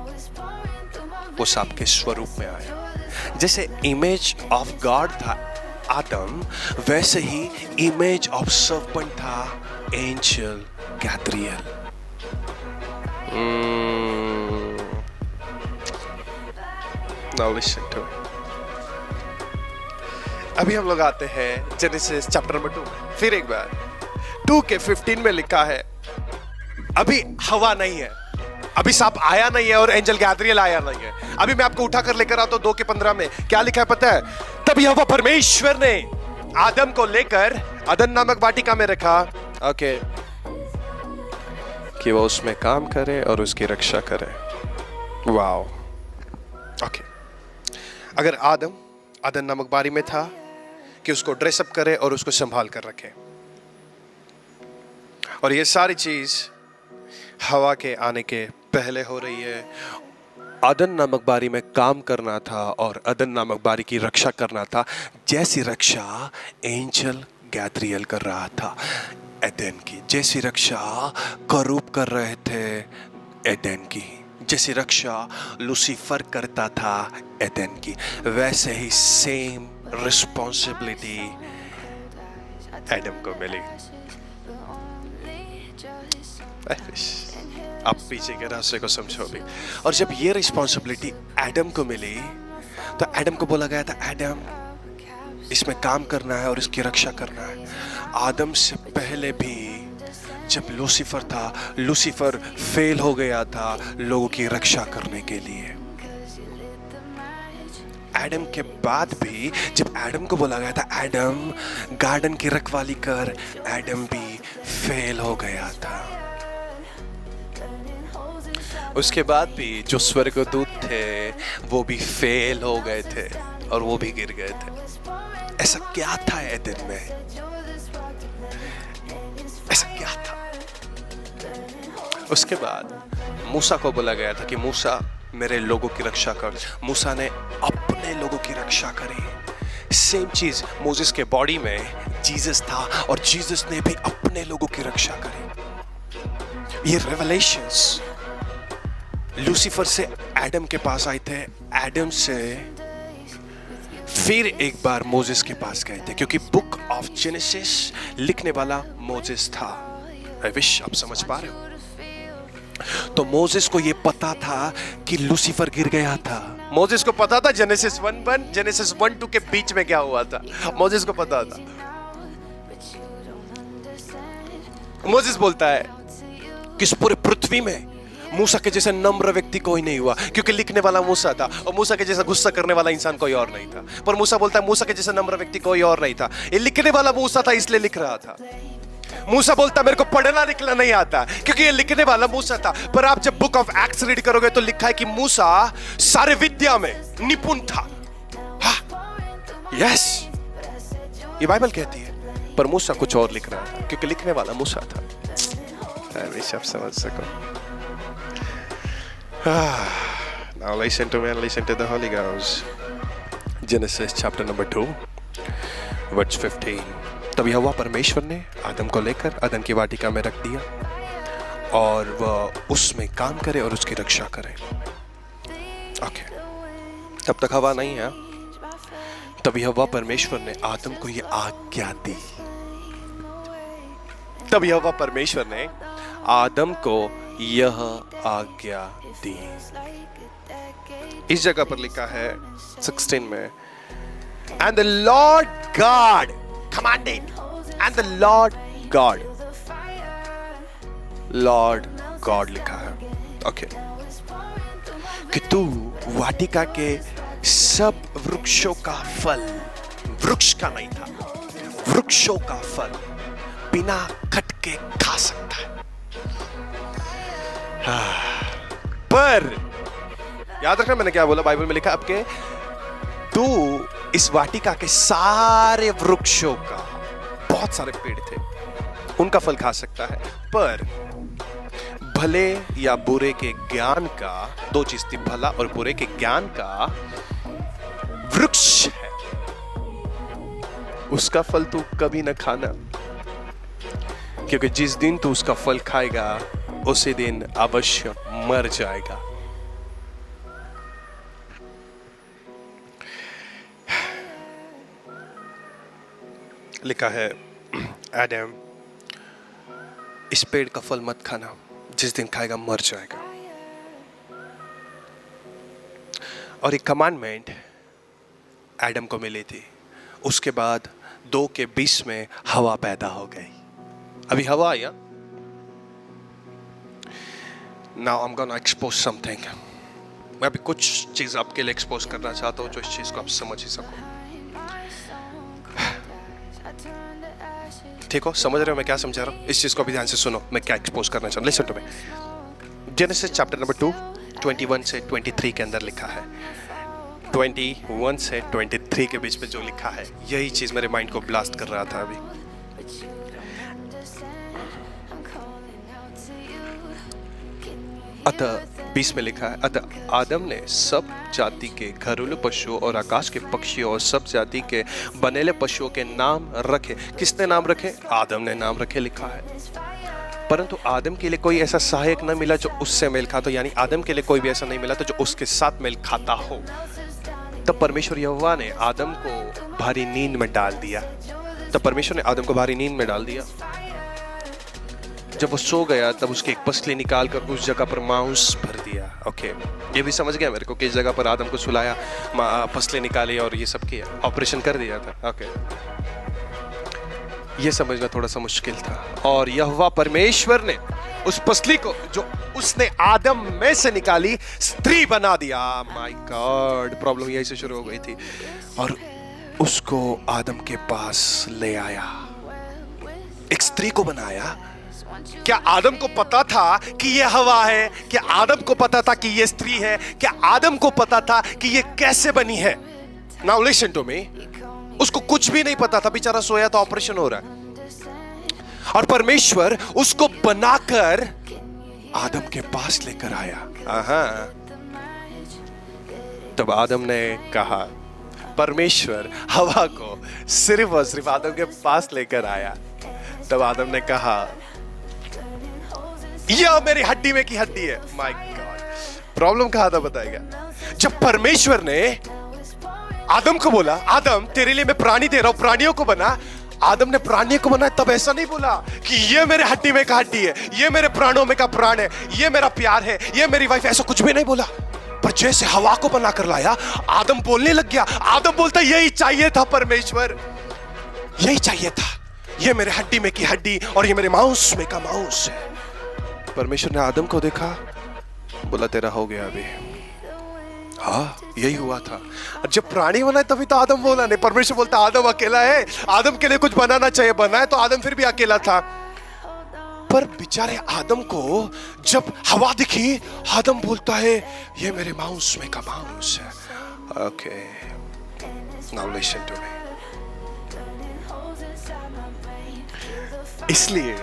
वो सांप के स्वरूप में आया। जैसे इमेज ऑफ गॉड था आदम, वैसे ही इमेज ऑफ सर्पेंट था angel Gabriel. Now listen to it. अभी हम लोग आते हैं जेनेसिस चैप्टर नंबर 2 में। फिर एक बार 2 के 15 में लिखा है, अभी हवा नहीं है, अभी सांप आया नहीं है और एंजल गैब्रिएल आया नहीं है। अभी मैं आपको उठा कर लेकर आता हूं 2 के 15 में क्या लिखा है पता है? तभी यहोवा परमेश्वर ने आदम को लेकर अदन नामक वाटिका में रखा, ओके, कि वो उसमें काम करे और उसकी रक्षा करे। वाओ। ओके। अगर आदम अदन नामक बारी में था कि उसको ड्रेसअप करे और उसको संभाल कर रखे, और ये सारी चीज हवा के आने के पहले हो रही है। अदन नामक बारी में काम करना था और अदन नामक बारी की रक्षा करना था, जैसी रक्षा एंजल गैब्रिएल कर रहा था एडन की, जैसी रक्षा करूब कर रहे थे एडन की, जैसी रक्षा लूसीफर करता था एडन की, वैसे ही सेम रिस्पॉन्सिबिलिटी एडम को मिली। आप पीछे के रहस्य को समझो भी। और जब ये रिस्पॉन्सिबिलिटी एडम को मिली तो एडम को बोला गया था, एडम इसमें काम करना है और इसकी रक्षा करना है। आदम से पहले भी जब लूसीफर था, लूसीफर फेल हो गया था लोगों की रक्षा करने के लिए। एडम के बाद भी जब एडम को बोला गया था, एडम गार्डन की रखवाली कर, एडम भी फेल हो गया था। उसके बाद भी जो स्वर्गदूत थे वो भी फेल हो गए थे और वो भी गिर गए थे। ऐसा क्या था एडन में? ऐसा क्या था? उसके बाद मूसा को बोला गया था कि मूसा मेरे लोगों की रक्षा कर। मूसा ने अपने लोगों की रक्षा करी। सेम चीज मोसेस के बॉडी में जीसस था और जीसस ने भी अपने लोगों की रक्षा करी। ये रेवलेशंस लूसीफर से एडम के पास आए थे, एडम से फिर एक बार मोसेस के पास गए थे, क्योंकि बुक ऑफ जेनेसिस लिखने वाला मोसेस था। आई विश आप समझ पा रहे हो। तो मोसेस को ये पता था कि लूसीफर गिर गया था। मोसेस को पता था जेनेसिस 1:1 जेनेसिस 1:2 के बीच में क्या हुआ था। मोसेस को पता था। मोसेस बोलता है कि इस पूरे पृथ्वी में मूसा के जैसे नम्र व्यक्ति कोई नहीं हुआ, क्योंकि लिखने वाला मूसा था और मूसा के जैसा गुस्सा करने वाला इंसान कोई और नहीं था। पर मूसा बोलता है मूसा के जैसा नम्र व्यक्ति कोई और नहीं था। ये लिखने वाला मूसा था इसलिए लिख रहा था। मूसा बोलता मेरे को पढ़ना लिखना नहीं आता, क्योंकि ये लिखने वाला मूसा था। पर आप जब बुक ऑफ एक्ट्स रीड करोगे तो लिखा है कि मूसा सारे विद्या में निपुण था। यस, ये बाइबल कहती है। पर मूसा कुछ और लिख रहा था, क्योंकि लिखने वाला मूसा था। आप समझ सको। Now listen to me and listen to the Holy Ghost. Genesis chapter number 2 verse 15. तब यहोवा परमेश्वर ने आदम को लेकर अदन की वाटिका में रख दिया और वह उसमें काम करे और उसकी रक्षा करे। ओके। तब तक हवा नहीं है। तभी हवा परमेश्वर ने आदम को ये आज्ञा दी। तभी हवा परमेश्वर ने आदम को यह आज्ञा दी। इस जगह पर लिखा है 16 में, and the lord God commanded, and the lord God, Lord God लिखा है, ओके, कि तू वाटिका के सब वृक्षों का फल, वृक्ष का नहीं था, वृक्षों का फल बिना खटके खा सकता है। पर याद रखना मैंने क्या बोला, बाइबल में लिखा आपके, तू इस वाटिका के सारे वृक्षों का, बहुत सारे पेड़ थे, उनका फल खा सकता है, पर भले या बुरे के ज्ञान का, दो चीज थी, भला और बुरे के ज्ञान का वृक्ष है, उसका फल तू कभी न खाना, क्योंकि जिस दिन तू उसका फल खाएगा उसी दिन अवश्य मर जाएगा। लिखा है, आदम इस पेड़ का फल मत खाना, जिस दिन खाएगा मर जाएगा। और एक कमांडमेंट आदम को मिली थी। उसके बाद 2 के 20 में हवा पैदा हो गई। अभी हवा आया। Now I'm gonna expose something. मैं अभी कुछ चीज आपके लिए एक्सपोज करना चाहता हूँ जो इस चीज को आप समझ ही सको। ठीक हो, समझ रहे हो मैं क्या समझा रहा हूँ? इस चीज को अभी ध्यान से सुनो, मैं क्या एक्सपोज करना चाहता हूँ। Listen to me. Genesis chapter number 2 21 से 23 के अंदर लिखा है, 21 से 23 के बीच में जो लिखा है, यही चीज मेरे माइंड को ब्लास्ट कर रहा था अभी। अतः 20 में लिखा है, अतः आदम ने सब जाति के घरेलू पशुओं और आकाश के पक्षियों और सब जाति के बनेले पशुओं के नाम रखे। किसने नाम रखे? आदम ने नाम रखे, लिखा है। परंतु आदम के लिए कोई ऐसा सहायक न मिला जो उससे मेल खाता, यानी आदम के लिए कोई भी ऐसा नहीं मिला तो जो उसके साथ मेल खाता हो। तब परमेश्वर यहोवा ने आदम को भारी नींद में डाल दिया। तब परमेश्वर ने आदम को भारी नींद में डाल दिया। जब वो सो गया तब उसकी एक पसली निकाल कर उस जगह पर मांस भर दिया। ओके, ये भी समझ गया मेरे को कि इस जगह पर आदम को सुलाया, पसली निकाली और ये सब किया, ऑपरेशन कर दिया था। ओके, ये समझना थोड़ा सा मुश्किल था। और यहोवा परमेश्वर ने उस पसली को जो उसने आदम में से निकाली स्त्री बना दिया। माय गॉड, प्रॉब्लम यही से शुरू हो गई थी। और उसको आदम के पास ले आया, एक स्त्री को बनाया। क्या आदम को पता था कि ये हवा है? क्या आदम को पता था कि ये स्त्री है? क्या आदम को पता था कि ये कैसे बनी है? नाउ लिसन टू मी, उसको कुछ भी नहीं पता था, बेचारा सोया था, ऑपरेशन हो रहा है। और परमेश्वर उसको बनाकर आदम के पास लेकर आया। तब आदम ने कहा, परमेश्वर हवा को सिर्फ और सिर्फ आदम के पास लेकर आया। तब आदम ने कहा, यह मेरी हड्डी में की हड्डी है। माय गॉड, प्रॉब्लम कहां था बताएगा? जब परमेश्वर ने आदम को बोला, आदम तेरे लिए मैं प्राणी दे रहा हूं, प्राणियों को बना। आदम ने प्राणी को बनाया, तब ऐसा नहीं बोला कि ये मेरे हड्डी में का हड्डी है, ये मेरे प्राणों में का प्राण है, ये मेरा प्यार है, ये मेरी वाइफ, ऐसा कुछ भी नहीं बोला। पर जैसे हवा को बनाकर लाया, आदम बोलने लग गया। आदम बोलता, यही चाहिए था परमेश्वर, यही चाहिए था, ये मेरे हड्डी में की हड्डी और ये मेरे मांस में का मांस है। परमेश्वर ने आदम को देखा, बोला तेरा हो गया अभी। हाँ, यही हुआ था। जब प्राणी बना तभी तो आदम बोला नहीं। परमेश्वर बोलता आदम अकेला है, आदम के लिए कुछ बनाना चाहिए, बनाए तो आदम फिर भी अकेला था। पर बेचारे आदम को जब हवा दिखी, आदम बोलता है ये मेरे मांस में का मांस है। Okay, now listen to me. इसलिए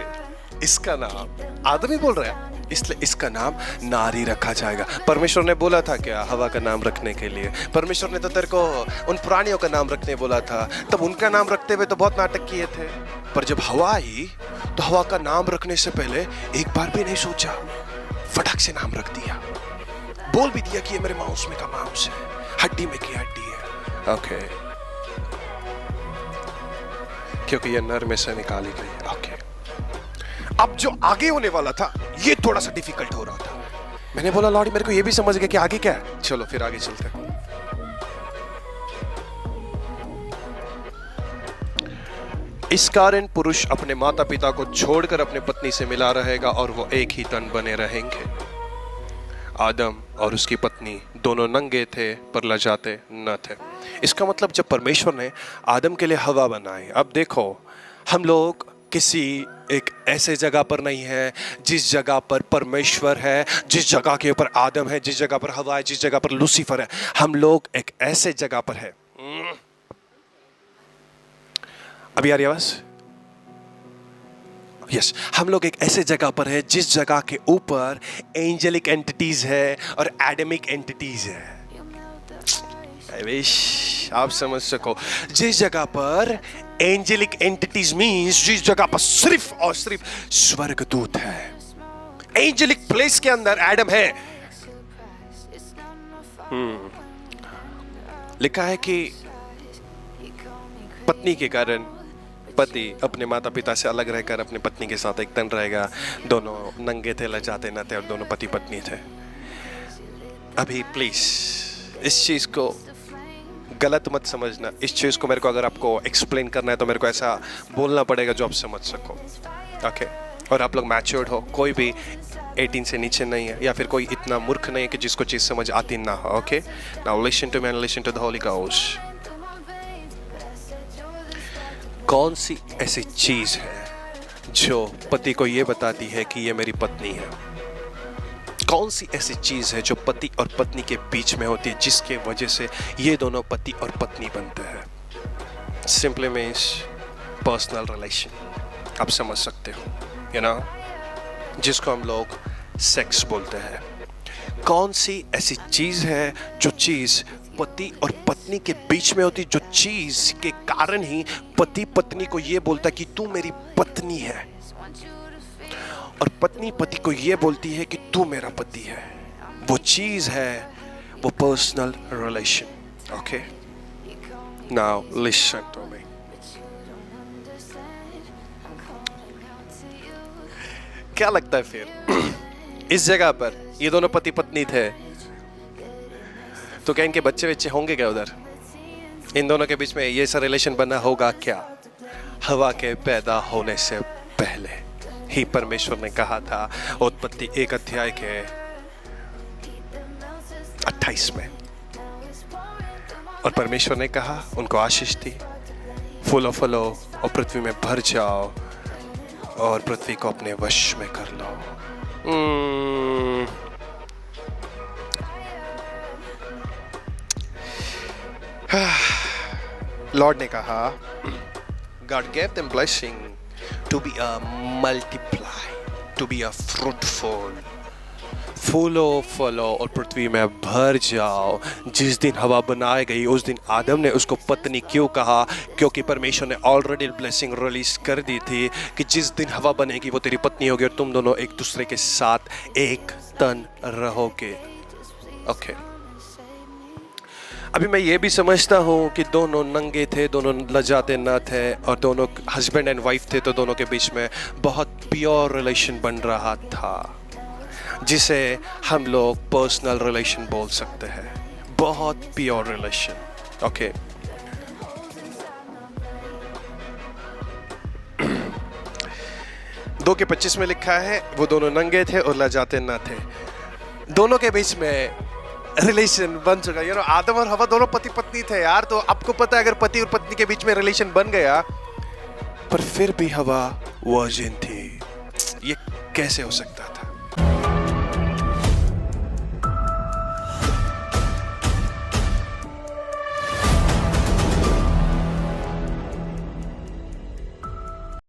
इसका नाम, आदम ही बोल रहा है, इसलिए इसका नाम नारी रखा जाएगा। परमेश्वर ने बोला था क्या हवा का नाम रखने के लिए? परमेश्वर ने तो तेरे को उन प्राणियों का नाम रखने बोला था, तब उनका नाम रखते हुए तो बहुत नाटक किए थे। पर जब हवा आई तो हवा का नाम रखने से पहले एक बार भी नहीं सोचा, फटाक से नाम रख दिया, बोल भी दिया कि ये मेरे मांस में का मांस है। हड्डी में की हड्डी है। ओके, क्योंकि ये नर में से निकाली गई। ओके, अब जो आगे होने वाला था ये थोड़ा सा डिफिकल्ट हो रहा था। मैंने बोला लॉर्ड मेरे को ये भी समझ गया कि आगे क्या है, चलो फिर आगे चलते हैं। इस कारण पुरुष अपने माता पिता को छोड़कर अपने पत्नी से मिला रहेगा और वो एक ही तन बने रहेंगे। आदम और उसकी पत्नी दोनों नंगे थे पर लजाते न थे। इसका मतलब जब परमेश्वर ने आदम के लिए हवा बनाई, अब देखो हम लोग किसी एक ऐसे जगह पर नहीं है जिस जगह पर परमेश्वर है, जिस जगह के ऊपर आदम है, जिस जगह पर हवा है, जिस जगह पर लूसीफर है। हम लोग एक ऐसे जगह पर है। अभी आ रही आवाज? यस, हम लोग एक ऐसे जगह पर है जिस जगह के ऊपर एंजेलिक एंटिटीज है और एडमिक एंटिटीज है। आई विश आप समझ सको, जिस जगह पर एंजेलिक एंटिटीज मींस जिस जगह पर सिर्फ और सिर्फ स्वर्गदूत है। एंजेलिक प्लेस के अंदर एडम है। लिखा है कि पत्नी के कारण पति अपने माता पिता से अलग रहकर अपनी पत्नी के साथ एक तन रहेगा। दोनों नंगे थे, लजाते न थे और दोनों पति पत्नी थे। अभी प्लीज इस चीज को गलत मत समझना। इस चीज को मेरे को अगर आपको एक्सप्लेन करना है तो मेरे को ऐसा बोलना पड़ेगा जो आप समझ सको। ओके, और आप लोग मैच्योर्ड हो, कोई भी 18 से नीचे नहीं है या फिर कोई इतना मूर्ख नहीं है कि जिसको चीज समझ आती ना हो। Okay, now listen to me and listen to the holy ghost. कौन सी ऐसी चीज है जो पति को यह बताती है कि ये मेरी पत्नी है? कौन सी ऐसी चीज है जो पति और पत्नी के बीच में होती है जिसके वजह से ये दोनों पति और पत्नी बनते हैं? Simply means personal relation. आप समझ सकते हो, यू नो, जिसको हम लोग सेक्स बोलते हैं। कौन सी ऐसी चीज है जो चीज पति और पत्नी के बीच में होती, जो चीज के कारण ही पति पत्नी को यह बोलता कि तू मेरी पत्नी है, और पत्नी पति को यह बोलती है कि तू मेरा पति है? वो चीज है वो personal relation. Okay, now listen to me. क्या लगता है फिर इस जगह पर ये दोनों पति पत्नी थे तो क्या इनके बच्चे बच्चे होंगे क्या उधर? इन दोनों के बीच में ये सा रिलेशन बना होगा क्या? हवा के पैदा होने से पहले ही परमेश्वर ने कहा था उत्पत्ति 1 अध्याय के 28 में, और परमेश्वर ने कहा, उनको आशीष थी, फूलो फलो और पृथ्वी में भर जाओ और पृथ्वी को अपने वश में कर लो। लॉर्ड ने कहा, God gave them blessing to be a multiply, to be a fruitful, फूलो फलो और पृथ्वी में भर जाओ। जिस दिन हवा बनाई गई उस दिन आदम ने उसको पत्नी क्यों कहा? क्योंकि परमेश्वर ने ऑलरेडी ब्लेसिंग रिलीज कर दी थी कि जिस दिन हवा बनेगी वो तेरी पत्नी होगी और तुम दोनों एक दूसरे के साथ एक तन रहोगे। ओके, अभी मैं ये भी समझता हूँ कि दोनों नंगे थे, दोनों लजाते न थे और दोनों हस्बैंड एंड वाइफ थे, तो दोनों के बीच में बहुत प्योर रिलेशन बन रहा था जिसे हम लोग पर्सनल रिलेशन बोल सकते हैं। बहुत प्योर रिलेशन। ओके, दो के 25 में लिखा है वो दोनों नंगे थे और लजाते न थे। दोनों के बीच में रिलेशन बन चुका। यू नो, आदम और हवा दोनों पति पत्नी थे यार। तो आपको पता है अगर पति और पत्नी के बीच में रिलेशन बन गया पर फिर भी हवा वर्जिन थी, ये कैसे हो सकता था?